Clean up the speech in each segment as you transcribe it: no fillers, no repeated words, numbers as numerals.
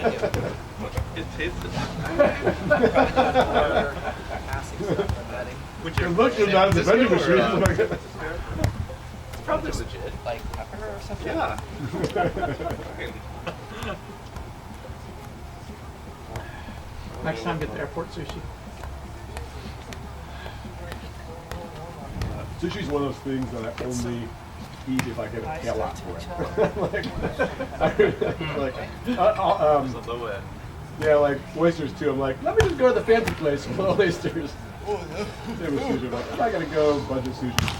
It tasted. It looks as bad as the vending machine. It's probably legit. Like pepper or something? Yeah. Next time, get the airport sushi. Sushi's one of those things that I only eat if I get a payout for it. Yeah, like oysters too. I'm like, let me just go to the fancy place for the oysters. Same with sushi. Like, I'm not gonna go budget sushi.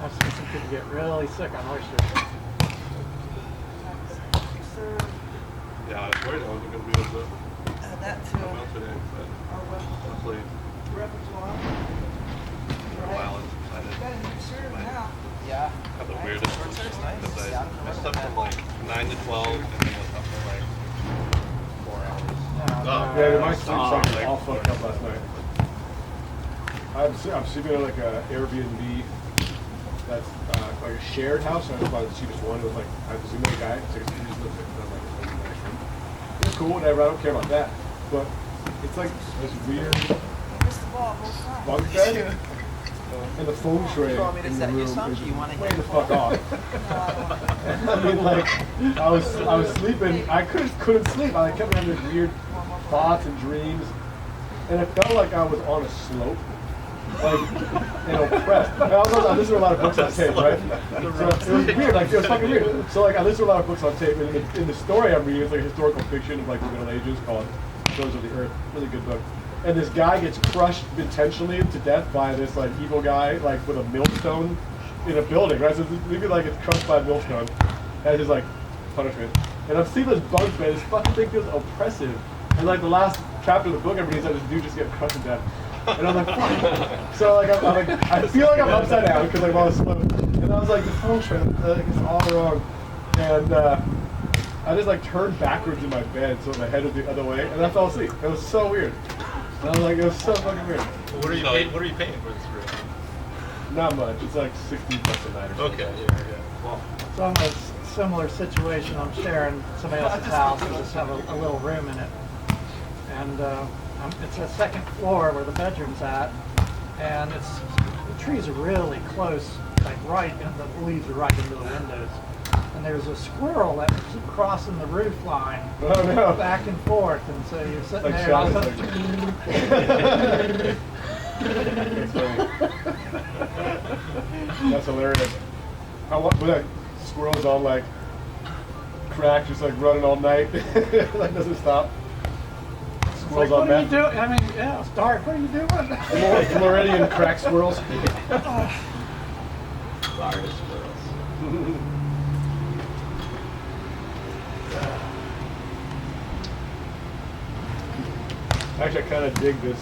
I've seen some people get really sick on oysters. Yeah, I was worried I wasn't going to be able to That come too. out today, but Our hopefully repertoire. for a while it's Got a decided. new shirt now. Yeah. Have the weirdest Short shirts, nice. because Yeah, I slept from like 9 to 12 and then was up for like 4 hours. Yeah, my sleep Oh, cycle like- all fucked up last night. I'm sleeping in like a Airbnb that's like a shared house. I just bought the cheapest one. It was like I was with a guy. It's like he just lives there. I'm like, it's a nice room. It's cool, whatever. I don't care about that. But it's like this weird Missed the ball both times. bunk bed, and the feng shui You want me to in the set you room some? is You wanna way hit the the fuck ball? off. I mean, like I was sleeping. I couldn't sleep. I kept having these weird thoughts and dreams, and it felt like I was on a slope, like and oppressed. And I listened to a lot of books on tape, right? So it was weird. Like it was fucking weird. So like I listened to a lot of books on tape, and in the story I'm reading, it's like historical fiction of like the Middle Ages called "Shows of the Earth." Really good book. And this guy gets crushed intentionally to death by this like evil guy, like with a millstone in a building, right? So maybe like it's crushed by a millstone as his like punishment. And I'm seeing this bunk bed. This fucking thing feels oppressive. And like the last chapter of the book, I'm reading, this dude just gets crushed to death. And I'm like, fuck. So like I'm like, I feel like I'm upside down because I'm on a slope. And I was like, the feng shui, it's all wrong. And I just like turned backwards in my bed so my head was the other way, and I fell asleep. It was so weird. And I was like, it was so fucking weird. What are you paying? What are you paying for this room? Not much. It's like $60 a night or something. Okay, yeah. Well, It's almost a similar situation. I'm sharing somebody else's house. I just have a little room in it. And it's a second floor where the bedroom's at. And the trees are really close, like right, and the leaves are right into the windows. And there's a squirrel that would keep crossing the roof line Oh no. back and forth. And so you're sitting Like there. all of a Shadow, sudden- That's funny. That's hilarious. I want when that squirrel's all like cracked, just like running all night, like doesn't stop. It's Squirrels like, on what are you meth. doing? I mean, yeah, it's dark. What are you doing? Floridian crack squirrels. Florida squirrels. Actually, I kind of dig this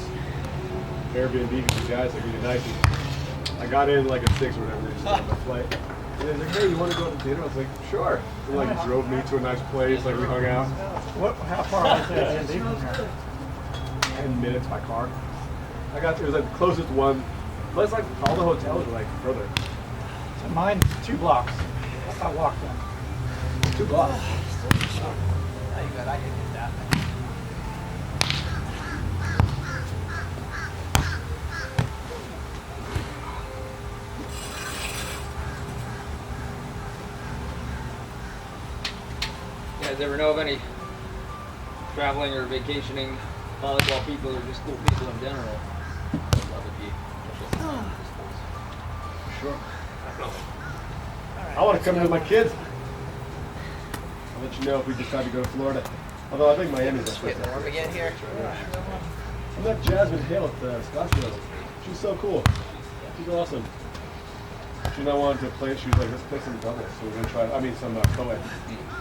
Airbnb because the guys are really nice. I got in like at 6 or whatever, they just got my flight. And they're like, hey, you want to go to dinner? I was like, sure. They like drove me to a nice place, like we hung out. How far was the Airbnb from here? 10 minutes by car. It was like the closest one. But it's like all the hotels are like further. So mine's 2 blocks. I walked in. 2 blocks. Oh, you good. I can get that. You guys ever know of any traveling or vacationing volleyball people or just cool people in general? I'd love to be Sure. I want to come with my kids. I'll let you know if we decide to go to Florida. Although I think Miami's our Wait, place. before we get here. I met Jasmine Hale at Scottsdale. She's so cool. She's awesome. She and I wanted to play. She was like, let's play some doubles. So we're gonna try. I mean, some co-ed.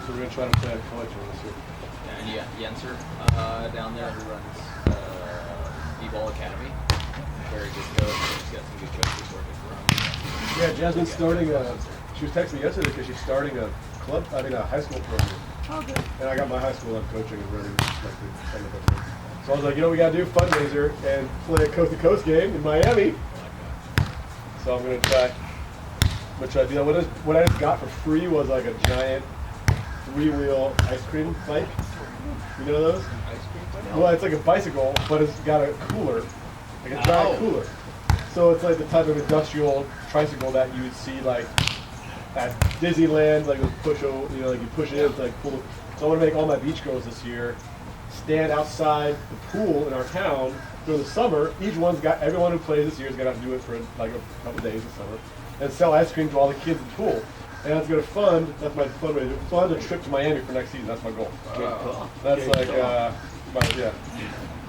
So we're gonna try to play a co-ed tournament this year. And you got Yenser down there who runs D-Ball Academy. Very good coach. He's got some good coaches working for him. Yeah, Jasmine's starting. She was texting me yesterday because she's starting a club. I mean, a high school program. Oh, good. And I got my high school. I'm coaching and running like the summer program. So I was like, you know, we gotta do a fundraiser and play a coast-to-coast game in Miami. So I'm gonna try. I'm gonna try to do that. What I just got for free was like a giant 3-wheel ice cream bike. You know those? Ice cream? Well, it's like a bicycle, but it's got a cooler, like a giant cooler. So it's like the type of industrial tricycle that you would see like at Disneyland, like with like you push it in, it's like pull. So I want to make all my beach girls this year stand outside the pool in our town during the summer. Everyone who plays this year is gonna have to do it for like a couple days in summer, and sell ice cream to all the kids in the pool. And that's gonna fund. That's my fundraiser. Fund a trip to Miami for next season. That's my goal. That's like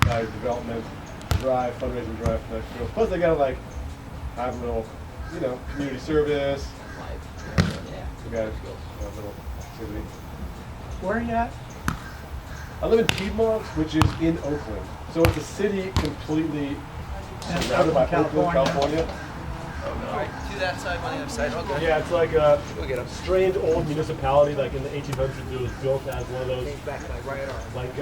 my development drive, fundraising drive for next year. Plus, I gotta like have a little, community service. We got a little activity. Where are you at? I live in Piedmont, which is in Oakland. So it's a city completely surrounded by Oakland, California. Alright, to that side, on the other side. Okay. Yeah, it's like a We'll get 'em. strange old municipality, like in the 1800s. It was built as one of those, Back like right at our. like,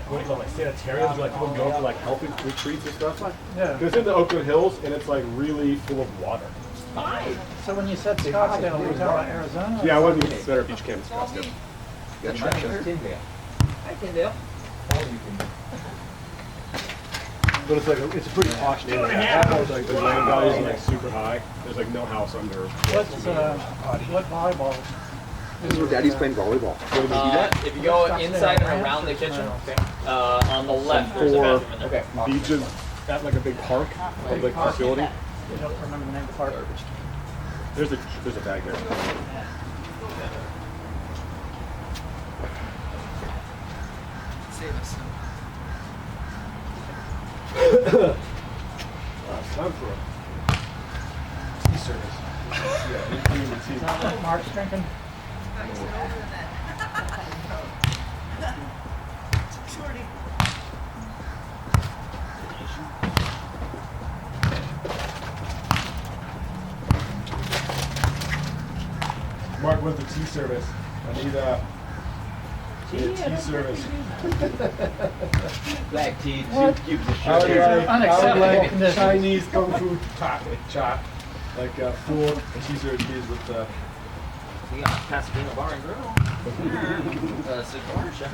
what do you call it, like sanitariums, like people go for like health retreats and stuff. Yeah. It's in the Oakland Hills, and it's like really full of water. So when you said Scottsdale, were you talking about Arizona? Yeah, I wasn't even Better Beach Camp in Scottsdale. But it's like it's a pretty posh neighborhood. Like the land values are like super high. There's like no house under. What volleyball? Daddy's playing volleyball. If you go inside and around the kitchen, on the left, there's a bedroom in there. Beaches at like a big park, public facility. You don't remember the name of the park? There's a bag there. Save us. It's time for a tea service. Is that what Mark's drinking? Shorty. Mark, what's the tea service? I need a tea service. Black tea, What? 2 cubes of I would sugar. like, Unacceptable conditions. Chinese kung fu chop. Like full tea service with We got Pasadena Bar and Grill. Cigar shop.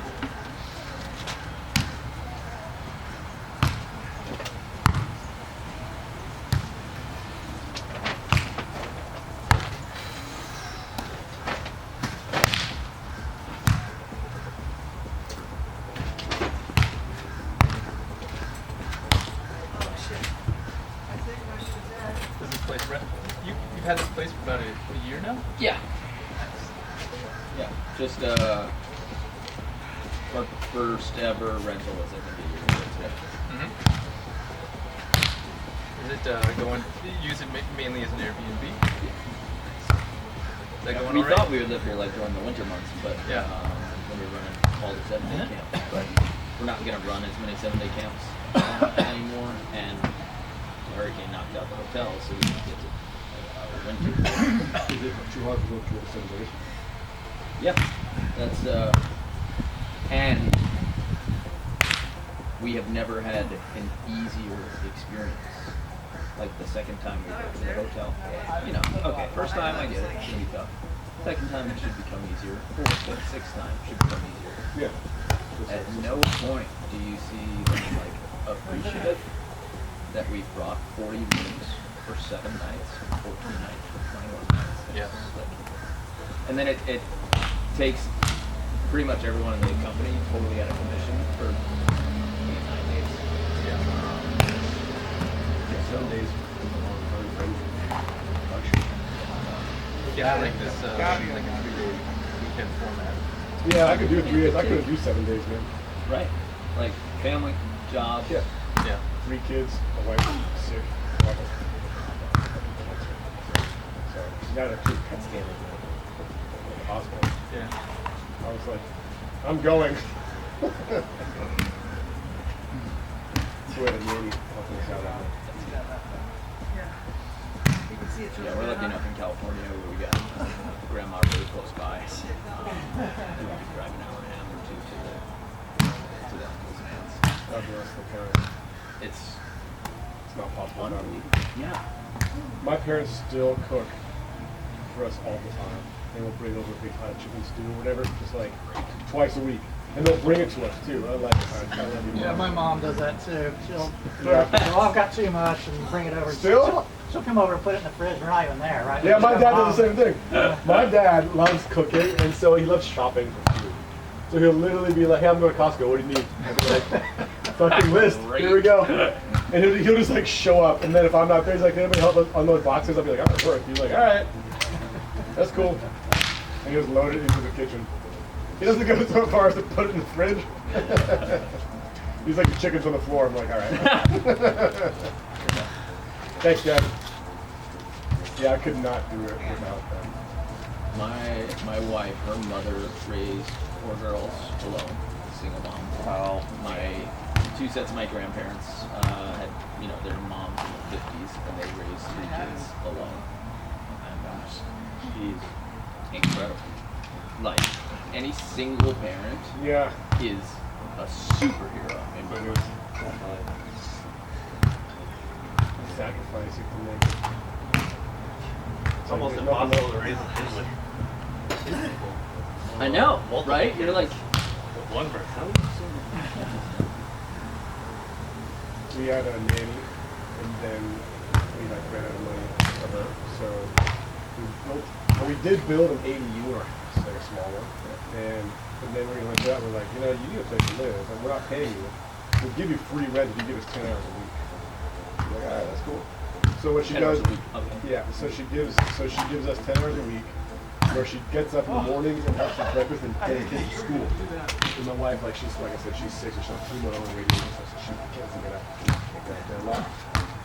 Does this place rent? You've had this place for about a year now? Yeah. Yeah. Just our first ever rental was I think a year ago today. Mm-hmm. Is it use it mainly as an Airbnb? Is that going We all right? thought we would live here like during the winter months, but Yeah. when we were running all the 7-day camps, but we're not gonna run as many 7-day camps anymore, and the hurricane knocked out the hotel, so we didn't get to our winter. Is it too hard to go through 7 days? Yeah, that's and we have never had an easier experience. Like the second time we went to the hotel, okay, first time I get it, it's gonna be tough. Second time it should become easier. Fourth, fifth, sixth time it should become easier. Yeah. At no point do you see them like appreciative that we've brought 40 rooms for 7 nights, 14 nights, for 21 nights. Yeah. And then it takes pretty much everyone in the company totally out of commission for 8, 9 days. Yeah. 7 days. Yeah, I like this, like a 3-day weekend format. Yeah, I could do 3 days. I couldn't do 7 days, man. Right. Like family, job. Yeah. Yeah. 3 kids, a wife, sick. So she got a kid PET scan at the hospital. Yeah. I was like, I'm going. That's the way the nanny helped us out. You can see it through Yeah, the we're lucky window. enough in California where we got grandma really close by. We could drive an hour and a half or 2 to the uncle's and aunts. God bless the parents. It's It's not possible. unbelievable. Yeah. My parents still cook for us all the time. and we'll bring over a big pot of chicken stew or whatever, just like twice a week. And they'll bring it to us too. I like it. I love you. Yeah, my mom does that too. She'll, Yeah. well, I've got too much and bring it over. Still? She'll come over and put it in the fridge. We're not even there, right? Yeah, my She'll dad come does the home. same thing. My dad loves cooking, and so he loves shopping for food. So he'll literally be like, hey, I'm going to Costco. What do you need? I'll be like, fucking list. Here we go. And he'll just like show up. And then if I'm not there, he's like, anybody help us unload boxes? I'll be like, I'm at work. He's like, all right. That's cool. And he just load it into the kitchen. He doesn't go so far as to put it in the fridge. He's like, the chicken's on the floor. I'm like, all right. Thanks, Dad. Yeah, I could not do it without them. My wife, her mother raised 4 girls alone, single mom. Wow. My 2 sets of my grandparents had, you know, their moms in the 50s, and they raised 3 kids alone. And she's incredible. Like, any single parent Yeah. is a superhero in my It was sacrifice you can make. It's almost impossible to raise a kid with I know, multiple right? kids You're like, with one person. We had a nanny, and then we like ran out of money for her, so we did build an ADU in our house, like a small one, and then we went to that, we're like, you know, you need a place to live, and we're not paying you. We'll give you free rent if you give us 10 hours a week. We're like, all right, that's cool. So what she 10 hours does, a week, okay. yeah, so she gives us 10 hours a week, where she gets up in the mornings and helps with breakfast and takes kids to school. And my wife, like I said, she's 6 or she'll chemo and radio and stuff, so she can't figure it out.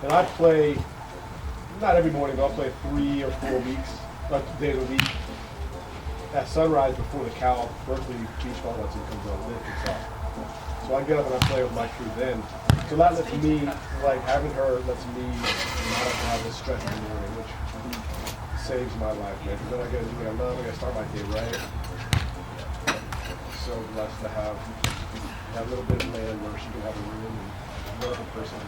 And I play, not every morning, but I'll play 3 or 4 days a week at sunrise before the Cal Berkeley beach volleyball team comes on. Then it kicks off. So I get up and I play with my crew then. So that lets me, like having her lets me not have this stress in the morning, which saves my life, man. Because then I gotta do what I love. I gotta start my day right. So blessed to have a little bit of land where she can have a room and wonderful person.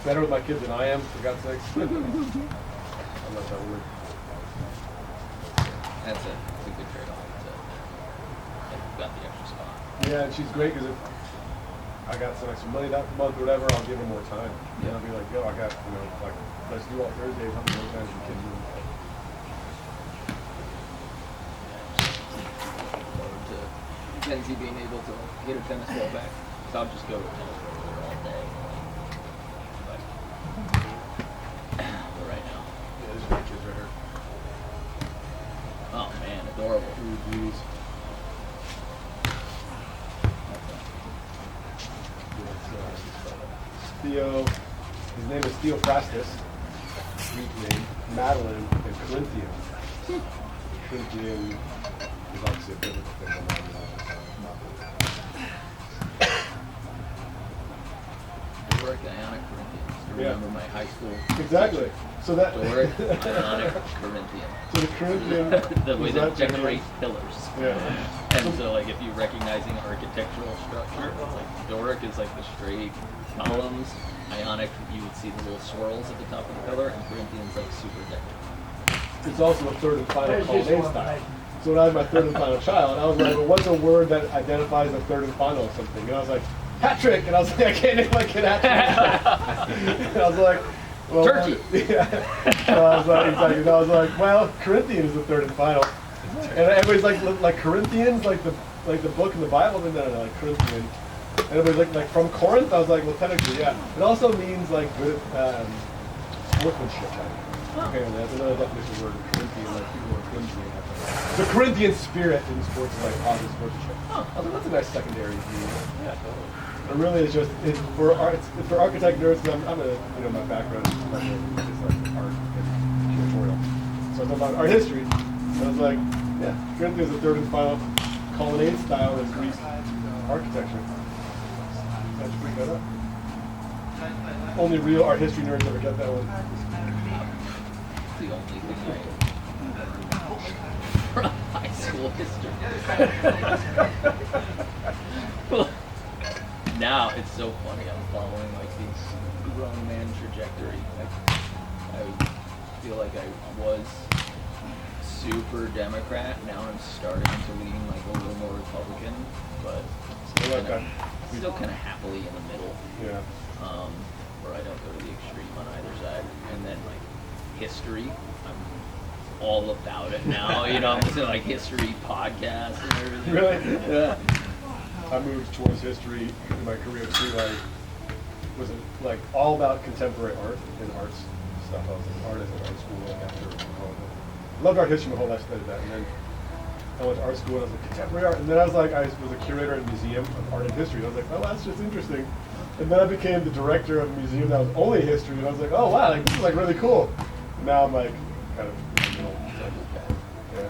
Better with my kids than I am, for God's sakes. I love that word. That's a good trade-off. You've got the extra spot. Yeah, and she's great because if I got some extra money that month or whatever, I'll give her more time. And I'll be like, yo, I got, like, let's do all Thursdays, how many more times you can do? To Kenzie being able to get her tennis ball back. So I'll just go to tennis ball with her all day. But right now. Yeah, there's great kids right here. Oh man, adorable. Ooh, geez. Theo, his name is Theophrastus, Greek name, Madeline, and Corinthian. Corinthian is obviously a biblical thing. Doric, Ionic, Corinthians. I Yeah. remember my high school. Exactly. So that Doric, Ionic, Corinthian. so the Corinthian The way is they that decorate pillars. Yeah. And so, like, if you're recognizing architectural structure, it's like Doric is like the straight columns. Ionic, you would see the little swirls at the top of the pillar, and Corinthian's like super decorated. It's also the third and final There's colonnade just one style. thing. So when I had my third and final child, I was like, well, what's a word that identifies the third and final of something? And I was like, hat trick. And I was like, I can't name my kid hat trick. And I was like, well, Turkey. Yeah. So I was like, exactly. And I was like, well, Corinthian is the third and final. And everybody's like Corinthians, like the book in the Bible, and then like Corinthian. And everybody's like from Corinth. I was like, well, technically, yeah. It also means like good workmanship. Okay, that's another definition of the word Corinthian, like people are Corinthian. The Corinthian spirit in sports is like positive sportsmanship. I was like, that's a nice secondary view. Yeah, totally. It really is just it's for architect nerds. I'm a my background is like art and curatorial, so I thought about art history. And I was like, yeah, Corinthian is the third and final colonnade style of Greek architecture. So I just bring that up. Only real art history nerds ever get that one. The only thing I learned from high school history. Now it's so funny. I'm following like these grown man trajectory. Like, I feel like I was super Democrat. Now I'm starting to lean like a little more Republican, but I like that. still kind of happily in the middle. Yeah. Where I don't go to the extreme on either side. And then like history, I'm all about it now. You know, I'm listening to like history podcasts and everything. Really? Yeah. I moved towards history in my career too. I was like all about contemporary art and arts stuff. I was in art as an art school like after college. I loved art history my whole life, studied that, and then I went to art school and I was like contemporary art, and then I was a curator at a museum of art and history. And I was like, oh, that's just interesting. And then I became the director of a museum that was only history, and I was like, oh wow, like this is like really cool. And now I'm like kind of yeah.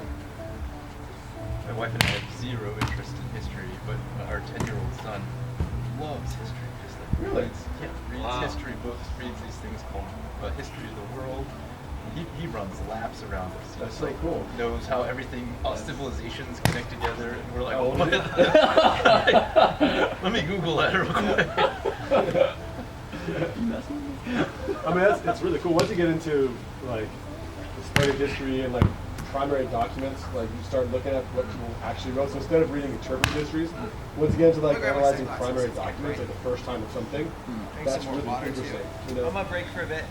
My wife and I have zero interest in history, but our 10-year-old son loves history. Just like Really? reads Wow. history books, reads these things called History of the World. He runs laps around us. He That's just, so like, cool. knows how everything, all civilizations connect together, and we're like, Oh, what? Let me Google that real quick. I mean, it's really cool. Once you get into like the study of history and like primary documents, like you start looking at what people actually wrote. So instead of reading interpretive histories, once you get into like I'll grab my analyzing sunglasses. primary It's like documents, great. like the first time of something, Drink that's some more really water interesting. too. You know? I'm gonna break for a bit.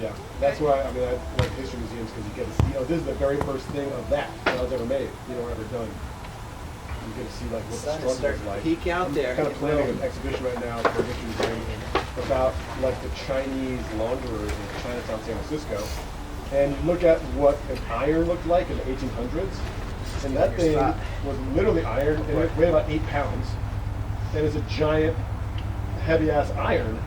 Yeah, that's why I mean I like history museums because you get to see, oh, this is the very first thing of that was ever made, or ever done. You get to see like what the Sun is struggle starting was to like. peek out there. Kind of planning an exhibition right now for a history museum about like the Chinese launderers in Chinatown, San Francisco, and you look at what an iron looked like in the 1800s, and that thing was literally iron, and it weighed about 8 pounds, and it's a giant, heavy-ass iron.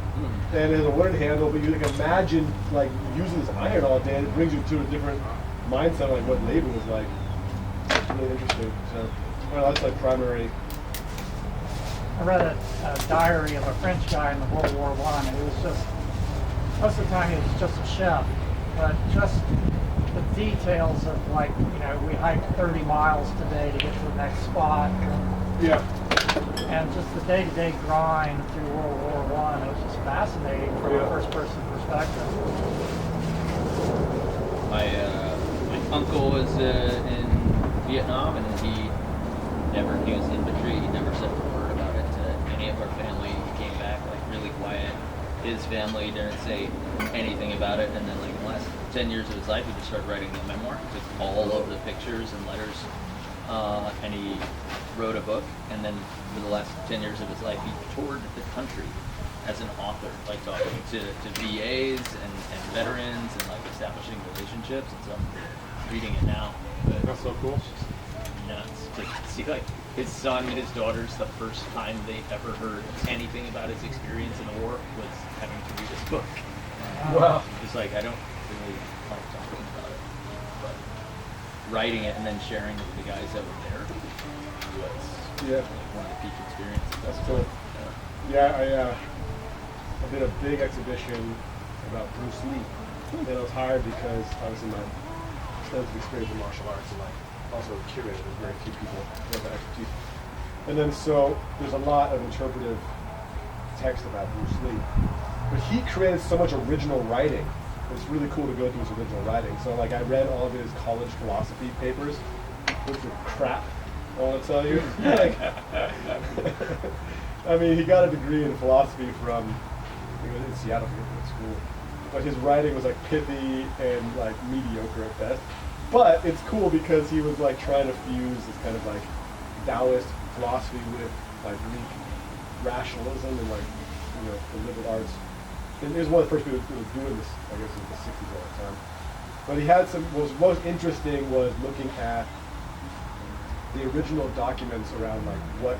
And it has a wooden handle, but you can imagine like using this iron all day, and it brings you to a different mindset, like what labor was like. It's really interesting. So, well, that's like primary. I read a diary of a French guy in the World War I, and he was just, most of the time he was just a chef, but just the details of like, you know, we hiked 30 miles today to get to the next spot, Yeah. and just the day-to-day grind through World War I, it was just fascinating from a Yeah. first-person perspective. My uncle was in Vietnam, and he was infantry. He never said a word about it to any of our family. He came back like really quiet. His family didn't say anything about it, and then like in the last 10 years of his life, he just started writing a memoir. He took all of the pictures and letters, and he wrote a book. And then for the last 10 years of his life, he toured the country as an author, like talking to VAs and veterans and like establishing relationships. And so I'm reading it now. But That's so cool. nuts to see like his son and his daughters, the first time they ever heard anything about his experience in the war was having to read his book. Wow. It's like I don't really like talking about it, but writing it and then sharing it with the guys that were there was Yeah. like one of the peak experiences. That's cool. Yeah, I did a big exhibition about Bruce Lee, and I was hired because I was in my extensive experience in martial arts, and like also a curator. There's very few people who have that expertise. And then so there's a lot of interpretive text about Bruce Lee, but he created so much original writing. It's really cool to go through his original writing. So like I read all of his college philosophy papers, which were crap. I want to tell you. Like, I mean, he got a degree in philosophy from he was in Seattle for school, but his writing was like pithy and like mediocre at best. But it's cool because he was like trying to fuse this kind of like Taoist philosophy with like Greek rationalism and like the liberal arts. And he was one of the first people who was doing this, I guess, in the 60s at the time. But he had some. What was most interesting was looking at the original documents around like what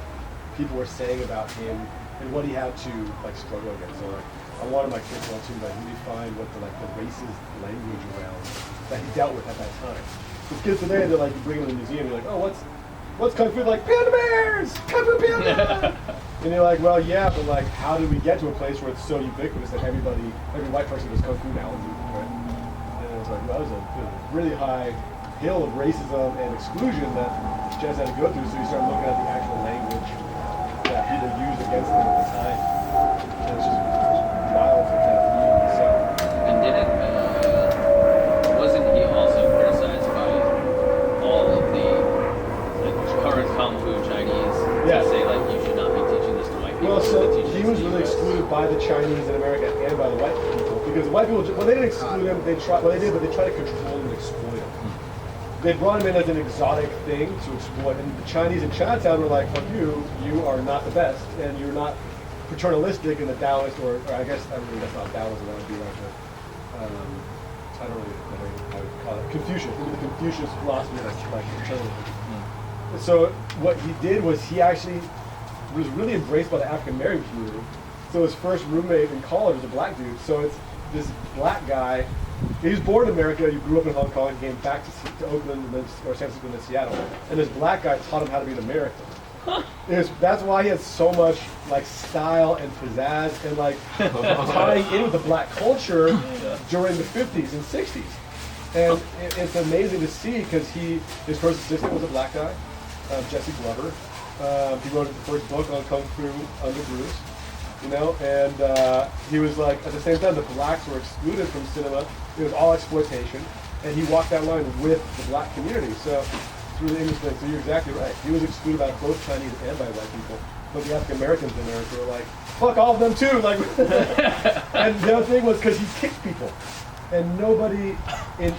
people were saying about him and what he had to like struggle against. So like I wanted my kids to like really find what the racist language around that he dealt with at that time. Because kids today, they're like, you bring them to the museum, you're like, oh, what's Kung Fu? They're like, panda bears! Kung Fu panda! And you're like, well, yeah, but like, how did we get to a place where it's so ubiquitous that every white person does Kung Fu now? Right? And it was like, well, it was a really high hill of racism and exclusion that Jazz had to go through, so you start looking at the actual language that people used against them at the time. And it's just wild to kind of read. So, And wasn't he also criticized by Yeah. to say like you should not be teaching this to white people. Well, you so should teach he this was to really US. excluded by the Chinese in America and by the white people because the white people, well, they didn't exclude him. They tried, well, they did, but they tried to control him and exploit him. They brought him in as an exotic thing to exploit, and the Chinese in Chinatown were like, "Fuck you! You are not the best, and you're not paternalistic in the Taoist, or I guess I mean that's not Taoist. That would be like I don't really know how to call it Confucius. Maybe the Confucius philosophy that's like paternalism. So what he did was he actually was really embraced by the African American community. So his first roommate in college was a black dude. So it's this black guy. He was born in America. He grew up in Hong Kong. Came back to Oakland and then, or San Francisco and then Seattle. And this black guy taught him how to be an American. That's why he has so much like style and pizzazz and like tying in with the black culture during the 50s and 60s. And it's amazing to see because his first assistant was a black guy, Jesse Glover. He wrote the first book on Kung Fu under Bruce, you know, and he was like, at the same time, the blacks were excluded from cinema. It was all exploitation, and he walked that line with the black community. So it's really interesting. So you're exactly right. He was excluded by both Chinese and by white people. But the African Americans in America were like, fuck all of them too. Like, and the other thing was because he kicked people, and nobody in